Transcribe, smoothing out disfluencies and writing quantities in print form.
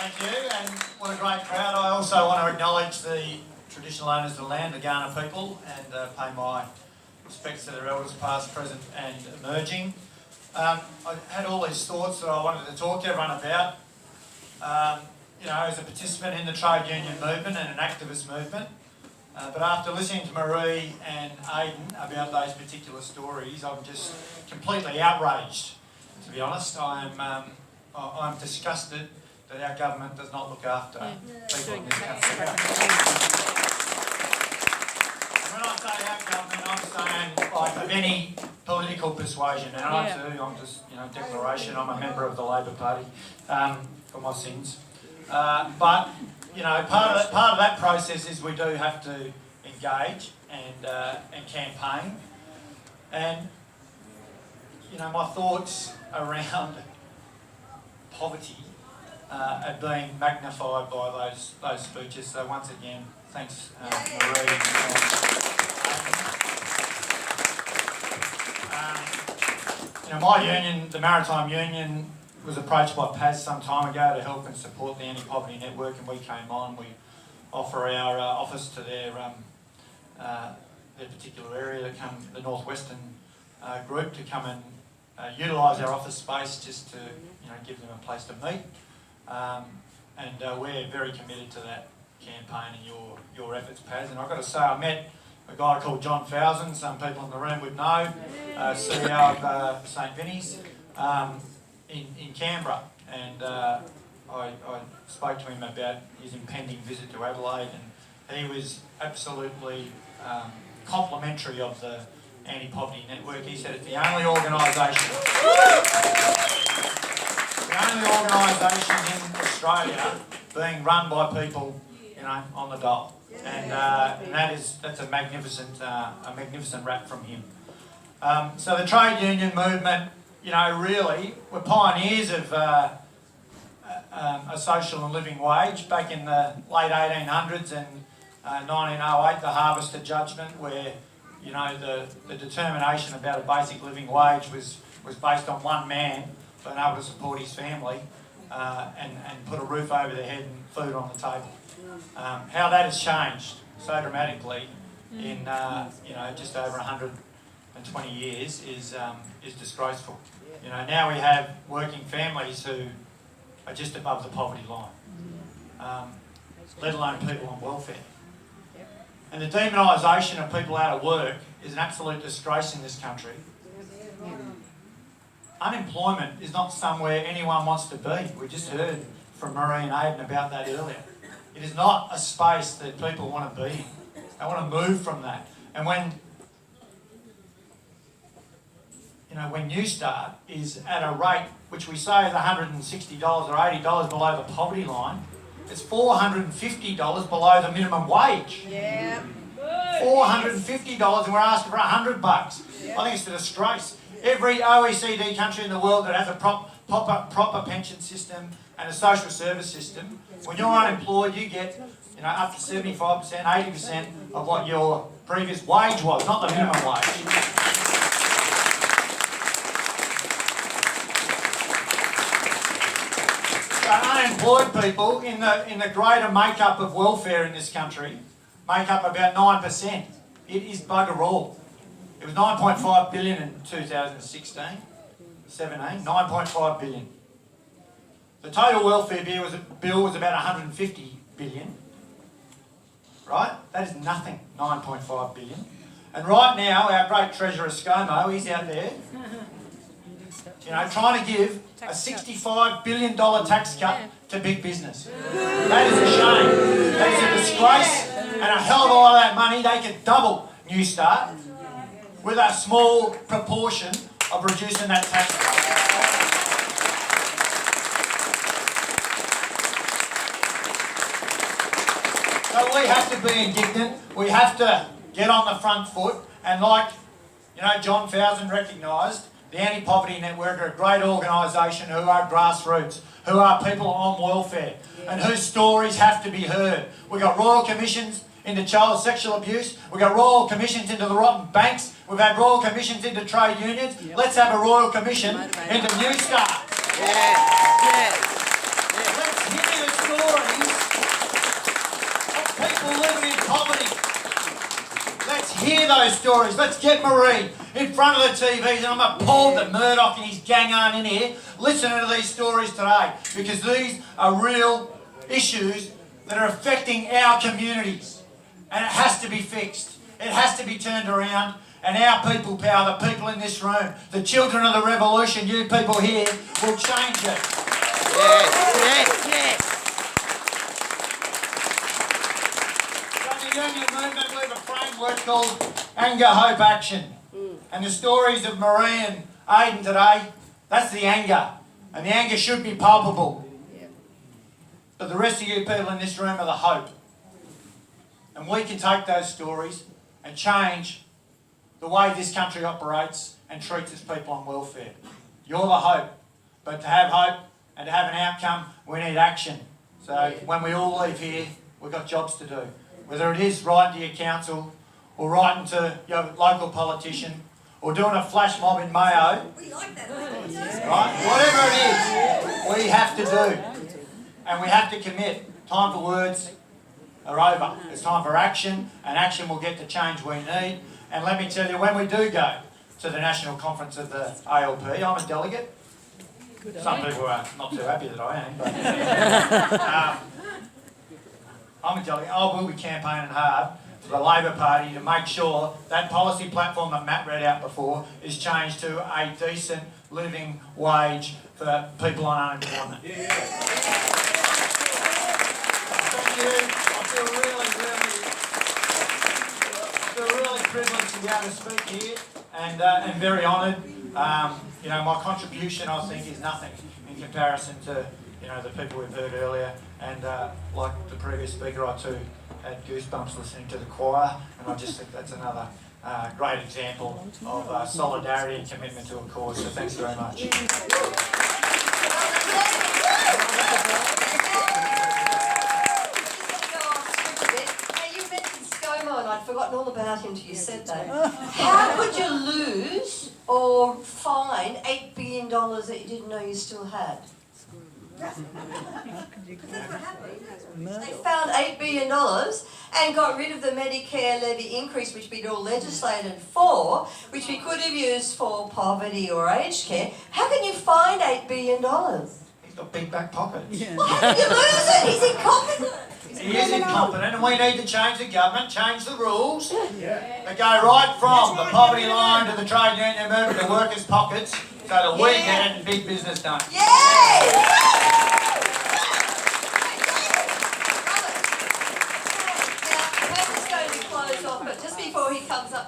Thank you, and what a great crowd. I also want to acknowledge the traditional owners of the land, the Kaurna people, and pay my respects to their elders past, present and emerging. I had all these thoughts that I wanted to talk to everyone about. As a participant in the trade union movement and an activist movement, but after listening to Marie and Aidan about those particular stories, I'm just completely outraged, to be honest. I'm disgusted that our government does not look after people in this country. And when I say our government, I'm saying like of any political persuasion, and I too, I'm just, declaration, I'm a member of the Labor Party for my sins. But part of that process is we do have to engage and campaign. And my thoughts around poverty are being magnified by those speeches. So once again, thanks, Marie. My union, the Maritime Union, was approached by PAS some time ago to help and support the anti-poverty network, and we came on. We offer our office to their particular area, the northwestern group, to come and utilise our office space just to give them a place to meet. And we're very committed to that campaign and your efforts, Paz. And I've got to say, I met a guy called John Fowson, some people in the room would know, CEO of St Vinny's, in Canberra, and I spoke to him about his impending visit to Adelaide, and he was absolutely complimentary of the anti-poverty network. He said it's the only organisation in Australia being run by people, on the dole, and that's a magnificent rap from him. So the trade union movement, really, we're pioneers of a social and living wage. Back in the late 1800s and 1908, the Harvester Judgment, where the determination about a basic living wage was based on one man being able to support his family and put a roof over their head and food on the table. How that has changed so dramatically in just over 120 years is disgraceful. Now we have working families who are just above the poverty line, let alone people on welfare. And the demonisation of people out of work is an absolute disgrace in this country. Unemployment is not somewhere anyone wants to be. We just heard from Marie and Aidan about that earlier. It is not a space that people want to be in. They want to move from that. And when Newstart is at a rate which we say is $160 or $80 below the poverty line, it's $450 below the minimum wage. Yeah. $450, and we're asking for $100. Yeah. I think it's a disgrace. Every OECD country in the world that has a proper pension system and a social service system, when you're unemployed, you get up to 75%, 80% of what your previous wage was, not the minimum wage. Unemployed people in the greater makeup of welfare in this country make up about 9%. It is bugger all. It was 9.5 billion in 2016, 17, 9.5 billion. The total welfare bill was about 150 billion. Right? That is nothing, 9.5 billion. And right now, our great treasurer ScoMo, he's out there, trying to give a $65 billion tax cut to big business. That is a shame. That is a disgrace, and a hell of a lot of that money they could double Newstart with a small proportion of reducing that tax cut. So we have to be indignant. We have to get on the front foot, and like John Fowson recognised, the Anti-Poverty Network are a great organisation who are grassroots, who are people on welfare, and whose stories have to be heard. We've got royal commissions into child sexual abuse. We've got royal commissions into the rotten banks. We've had royal commissions into trade unions. Yep. Let's have a royal commission into Newstart. Yeah. Yeah. Let's hear this poverty. Let's hear those stories. Let's get Marie in front of the TVs, and I'm appalled that Murdoch and his gang aren't in here listening to these stories today, because these are real issues that are affecting our communities, and it has to be fixed. It has to be turned around, and our people power, the people in this room, the children of the revolution, you people here, will change it. Yes. From the union movement, we have a framework called Anger, Hope, Action. And the stories of Marie and Aidan today, that's the anger. And the anger should be palpable. But the rest of you people in this room are the hope. And we can take those stories and change the way this country operates and treats its people on welfare. You're the hope. But to have hope and to have an outcome, we need action. So when we all leave here, we've got jobs to do. Whether it is writing to your council, or writing to your local politician, or doing a flash mob in Mayo. We like that. Right? Whatever it is, we have to do. And we have to commit. Time for words are over. It's time for action, and action will get the change we need. And let me tell you, when we do go to the national conference of the ALP, I'm a delegate. Some people are not too happy that I am, but I'm a delegate. I will be campaigning hard for the Labor Party to make sure that policy platform that Matt read out before is changed to a decent living wage for people on unemployment. Yeah. I feel really privileged to be able to speak here, and very honoured. You know, my contribution, I think, is nothing in comparison to, you know, the people we've heard earlier. And like the previous speaker, I too had goosebumps listening to the choir, and I just think that's another great example of solidarity and commitment to a cause. So thanks very much. I'd forgotten all about him until you said that. How could you lose or find $8 billion that you didn't know you still had? They found $8 billion and got rid of the Medicare levy increase, which we'd all legislated for, which we could have used for poverty or aged care. How can you find $8 billion? He's got big back pockets. Yeah. Well, how can you lose it? He's incompetent. He is incompetent, and we need to change the government, change the rules. That go right from the poverty line to the trade union movement to workers' pockets, so that we get big business done. Now, the paper's going to close off, but just before he comes up.